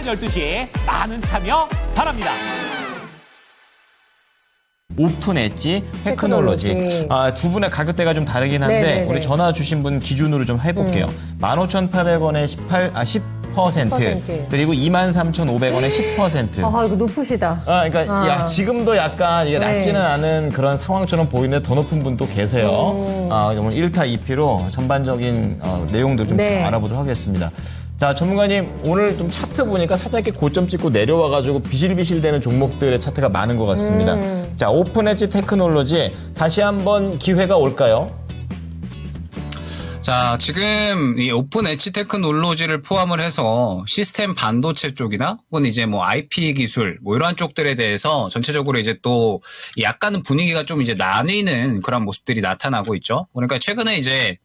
12시 많은 참여 바랍니다. 오픈 엣지 테크놀로지. 두 분의 가격대가 좀 다르긴 한데 네네네. 우리 전화 주신 분 기준으로 좀 해볼게요. 15,800원에 10% 그리고 23,500원에 10%. 아, 이거 높으시다. 그러니까 야, 지금도 약간 이게 네. 낮지는 않은 그런 상황처럼 보이는데 더 높은 분도 계세요. 오늘 1타 2피로 전반적인 내용들 좀 네. 알아보도록 하겠습니다. 자, 전문가님, 오늘 좀 차트 보니까 살짝 이렇게 고점 찍고 내려와가지고 비실비실 되는 종목들의 차트가 많은 것 같습니다. 자, 오픈 엣지 테크놀로지 다시 한번 기회가 올까요? 자, 지금 이 오픈 엣지 테크놀로지를 포함을 해서 시스템 반도체 쪽이나 혹은 이제 뭐 IP 기술 뭐 이러한 쪽들에 대해서 전체적으로 이제 또 약간은 분위기가 좀 이제 나뉘는 그런 모습들이 나타나고 있죠. 그러니까 최근에 이제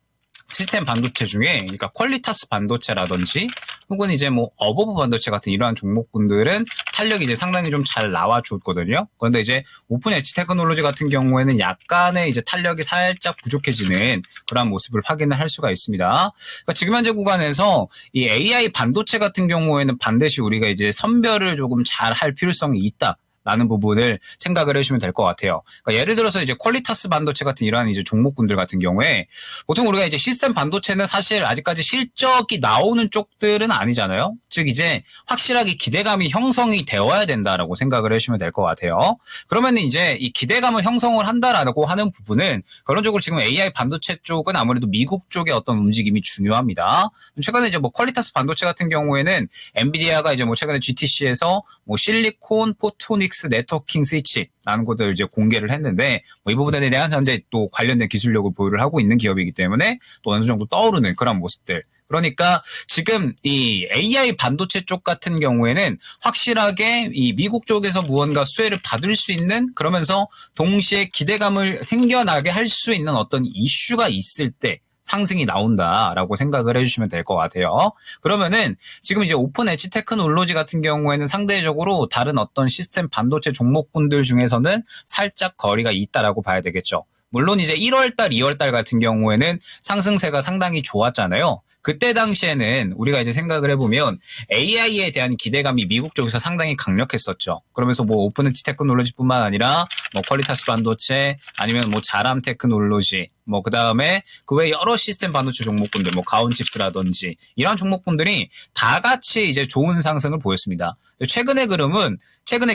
시스템 반도체 중에 그러니까 퀄리타스 반도체라든지 혹은 이제 뭐 어버브 반도체 같은 이러한 종목군들은 탄력이 이제 상당히 좀 잘 나와줬거든요. 그런데 이제 오픈 엣지 테크놀로지 같은 경우에는 약간의 이제 탄력이 살짝 부족해지는 그런 모습을 확인을 할 수가 있습니다. 그러니까 지금 현재 구간에서 이 AI 반도체 같은 경우에는 반드시 우리가 이제 선별을 조금 잘 할 필요성이 있다. 라는 부분을 생각을 해주시면 될 것 같아요. 그러니까 예를 들어서 이제 퀄리타스 반도체 같은 이러한 이제 종목군들 같은 경우에 보통 우리가 이제 시스템 반도체는 사실 아직까지 실적이 나오는 쪽들은 아니잖아요. 즉 이제 확실하게 기대감이 형성이 되어야 된다라고 생각을 해주시면 될 것 같아요. 그러면 이제 이 기대감을 형성을 한다라고 하는 부분은 결론적으로 지금 AI 반도체 쪽은 아무래도 미국 쪽의 어떤 움직임이 중요합니다. 최근에 이제 뭐 퀄리타스 반도체 같은 경우에는 엔비디아가 이제 뭐 최근에 GTC에서 뭐 실리콘 포토닉 네트워킹 스위치라는 것을 이제 공개를 했는데 뭐 이 부분에 대한 현재 또 관련된 기술력을 보유를 하고 있는 기업이기 때문에 또 어느 정도 떠오르는 그런 모습들. 그러니까 지금 이 AI 반도체 쪽 같은 경우에는 확실하게 이 미국 쪽에서 무언가 수혜를 받을 수 있는 그러면서 동시에 기대감을 생겨나게 할 수 있는 어떤 이슈가 있을 때 상승이 나온다라고 생각을 해주시면 될 것 같아요. 그러면은 지금 이제 오픈 엣지 테크놀로지 같은 경우에는 상대적으로 다른 어떤 시스템 반도체 종목군들 중에서는 살짝 거리가 있다라고 봐야 되겠죠. 물론 이제 1월달, 2월달 같은 경우에는 상승세가 상당히 좋았잖아요. 그때 당시에는 우리가 이제 생각을 해보면 AI에 대한 기대감이 미국 쪽에서 상당히 강력했었죠. 그러면서 뭐 오픈 엣지 테크놀로지뿐만 아니라 뭐 퀄리타스 반도체 아니면 뭐 자람 테크놀로지 뭐 그다음에 그 외 여러 시스템 반도체 종목군들 뭐 가온칩스라든지 이런 종목군들이 다 같이 이제 좋은 상승을 보였습니다. 최근의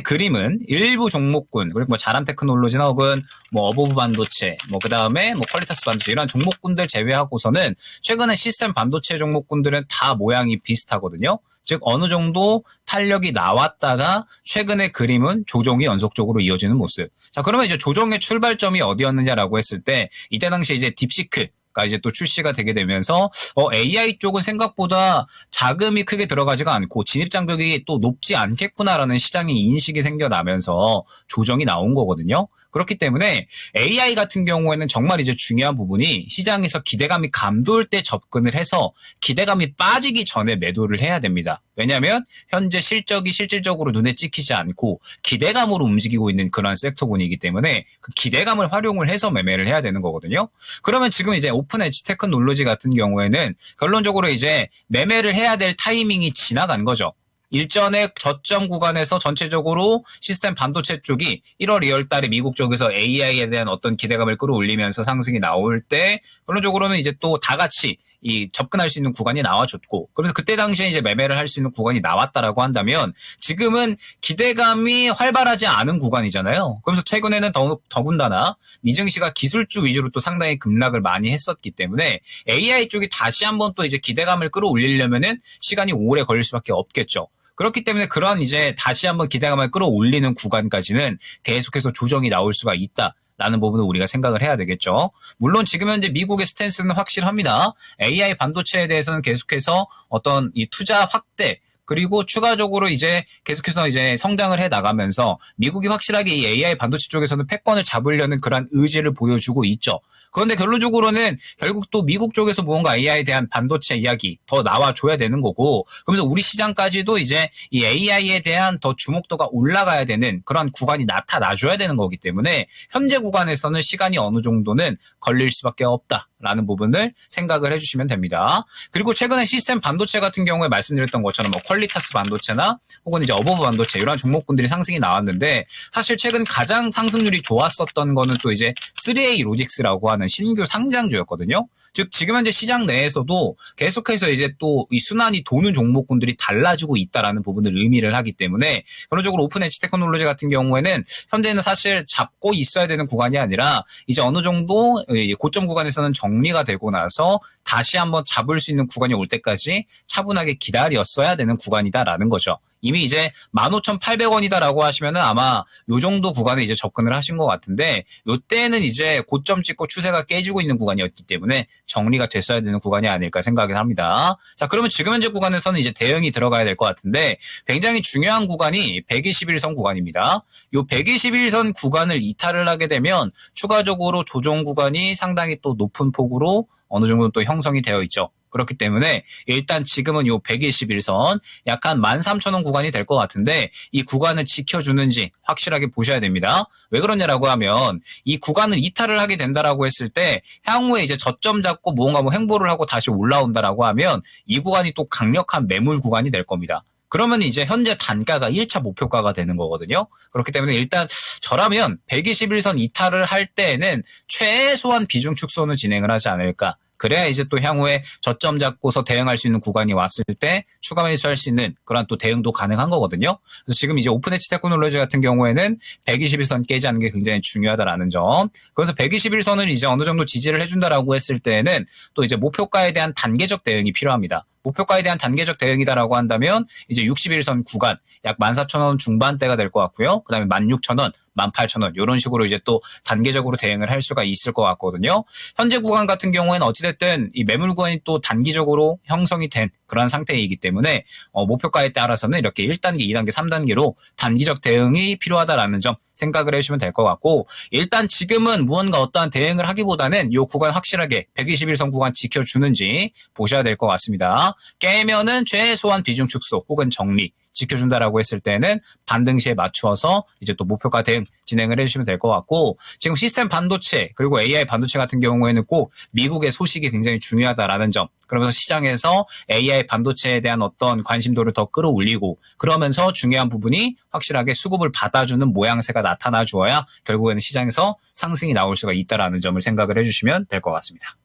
그림은 일부 종목군 그리고 뭐 자람 테크놀로지나 혹은 뭐 어버브 반도체 뭐 그다음에 뭐 퀄리타스 반도체 이런 종목군들 제외하고서는 최근에 시스템 반도체 종목군들은 다 모양이 비슷하거든요. 즉 어느 정도 탄력이 나왔다가 최근의 그림은 조정이 연속적으로 이어지는 모습. 자, 그러면 이제 조정의 출발점이 어디였느냐라고 했을 때 이때 당시 이제 딥시크가 이제 또 출시가 되게 되면서 AI 쪽은 생각보다 자금이 크게 들어가지가 않고 진입 장벽이 또 높지 않겠구나라는 시장의 인식이 생겨나면서 조정이 나온 거거든요. 그렇기 때문에 AI 같은 경우에는 정말 이제 중요한 부분이 시장에서 기대감이 감돌 때 접근을 해서 기대감이 빠지기 전에 매도를 해야 됩니다. 왜냐하면 현재 실적이 실질적으로 눈에 찍히지 않고 기대감으로 움직이고 있는 그런 섹터군이기 때문에 그 기대감을 활용을 해서 매매를 해야 되는 거거든요. 그러면 지금 이제 오픈 엣지 테크놀로지 같은 경우에는 결론적으로 이제 매매를 해야 될 타이밍이 지나간 거죠. 일전의 저점 구간에서 전체적으로 시스템 반도체 쪽이 1월, 2월 달에 미국 쪽에서 AI에 대한 어떤 기대감을 끌어올리면서 상승이 나올 때 결론적으로는 이제 또 다 같이 이 접근할 수 있는 구간이 나와줬고 그래서 그때 당시에 이제 매매를 할 수 있는 구간이 나왔다라고 한다면 지금은 기대감이 활발하지 않은 구간이잖아요. 그래서 최근에는 더군다나 미증시가 기술주 위주로 또 상당히 급락을 많이 했었기 때문에 AI 쪽이 다시 한번 또 이제 기대감을 끌어올리려면은 시간이 오래 걸릴 수밖에 없겠죠. 그렇기 때문에 그런 이제 다시 한번 기대감을 끌어올리는 구간까지는 계속해서 조정이 나올 수가 있다. 라는 부분을 우리가 생각을 해야 되겠죠. 물론 지금 현재 미국의 스탠스는 확실합니다. AI 반도체에 대해서는 계속해서 어떤 이 투자 확대 그리고 추가적으로 이제 계속해서 이제 성장을 해 나가면서 미국이 확실하게 이 AI 반도체 쪽에서는 패권을 잡으려는 그런 의지를 보여주고 있죠. 그런데 결론적으로는 결국 또 미국 쪽에서 무언가 AI에 대한 반도체 이야기 더 나와줘야 되는 거고 그러면서 우리 시장까지도 이제 이 AI에 대한 더 주목도가 올라가야 되는 그런 구간이 나타나줘야 되는 거기 때문에 현재 구간에서는 시간이 어느 정도는 걸릴 수밖에 없다라는 부분을 생각을 해주시면 됩니다. 그리고 최근에 시스템 반도체 같은 경우에 말씀드렸던 것처럼 뭐 퀄리타스 반도체나 혹은 이제 어버브 반도체 이런 종목군들이 상승이 나왔는데 사실 최근 가장 상승률이 좋았었던 거는 또 이제 3A 로직스라고 하는 신규 상장주였거든요. 즉 지금 현재 시장 내에서도 계속해서 이제 또 이 순환이 도는 종목군들이 달라지고 있다라는 부분을 의미를 하기 때문에 결론적으로 오픈 엣지 테크놀로지 같은 경우에는 현재는 사실 잡고 있어야 되는 구간이 아니라 이제 어느 정도 고점 구간에서는 정리가 되고 나서 다시 한번 잡을 수 있는 구간이 올 때까지 차분하게 기다렸어야 되는 구간이다라는 거죠. 이미 이제 15,800원이다라고 하시면은 아마 요 정도 구간에 이제 접근을 하신 것 같은데 요때는 이제 고점 찍고 추세가 깨지고 있는 구간이었기 때문에 정리가 됐어야 되는 구간이 아닐까 생각을 합니다. 자, 그러면 지금 현재 구간에서는 이제 대응이 들어가야 될 것 같은데 굉장히 중요한 구간이 121선 구간입니다. 요 121선 구간을 이탈을 하게 되면 추가적으로 조정 구간이 상당히 또 높은 폭으로 어느 정도 또 형성이 되어 있죠. 그렇기 때문에 일단 지금은 요 121선 약 한 13,000원 구간이 될 것 같은데 이 구간을 지켜주는지 확실하게 보셔야 됩니다. 왜 그러냐라고 하면 이 구간을 이탈을 하게 된다라고 했을 때 향후에 이제 저점 잡고 뭔가 뭐 횡보를 하고 다시 올라온다라고 하면 이 구간이 또 강력한 매물 구간이 될 겁니다. 그러면 이제 현재 단가가 1차 목표가가 되는 거거든요. 그렇기 때문에 일단 저라면 121선 이탈을 할 때에는 최소한 비중 축소는 진행을 하지 않을까. 그래야 이제 또 향후에 저점 잡고서 대응할 수 있는 구간이 왔을 때 추가 매수할 수 있는 그런 또 대응도 가능한 거거든요. 그래서 지금 이제 오픈 엣지 테크놀로지 같은 경우에는 121선 깨지 않는 게 굉장히 중요하다라는 점. 그래서 121선을 이제 어느 정도 지지를 해준다라고 했을 때는 또 이제 목표가에 대한 단계적 대응이 필요합니다. 목표가에 대한 단계적 대응이다라고 한다면 이제 61선 구간 약 14,000원 중반대가 될 것 같고요. 그다음에 16,000원, 18,000원 이런 식으로 이제 또 단계적으로 대응을 할 수가 있을 것 같거든요. 현재 구간 같은 경우에는 어찌됐든 이 매물 구간이 또 단기적으로 형성이 된 그런 상태이기 때문에 목표가에 따라서는 이렇게 1단계, 2단계, 3단계로 단기적 대응이 필요하다라는 점 생각을 해주시면 될 것 같고 일단 지금은 무언가 어떠한 대응을 하기보다는 이 구간 확실하게 121선 구간 지켜주는지 보셔야 될 것 같습니다. 깨면은 최소한 비중 축소 혹은 정리 지켜준다라고 했을 때는 반등시에 맞추어서 이제 또 목표가 대응 진행을 해주시면 될 것 같고 지금 시스템 반도체 그리고 AI 반도체 같은 경우에는 꼭 미국의 소식이 굉장히 중요하다라는 점 그러면서 시장에서 AI 반도체에 대한 어떤 관심도를 더 끌어올리고 그러면서 중요한 부분이 확실하게 수급을 받아주는 모양새가 나타나 주어야 결국에는 시장에서 상승이 나올 수가 있다라는 점을 생각을 해주시면 될 것 같습니다.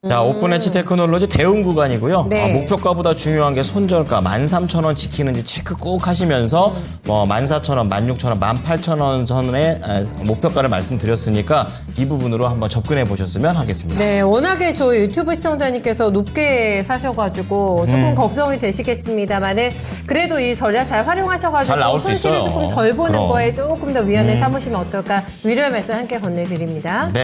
자, 오픈 엣지 테크놀로지 대응 구간이고요. 네. 목표가보다 중요한 게 손절가 13,000원 지키는지 체크 꼭 하시면서 14,000원, 16,000원, 18,000원 선의 목표가를 말씀드렸으니까 이 부분으로 한번 접근해 보셨으면 하겠습니다. 네, 워낙에 저희 유튜브 시청자님께서 높게 사셔가지고 조금 걱정이 되시겠습니다만은 그래도 이 전략 잘 잘 활용하셔가지고 나올 수 손실을 있어요. 조금 덜 보는 그럼. 거에 조금 더 위안을 삼으시면 어떨까 위로의 말씀 함께 건네드립니다. 네.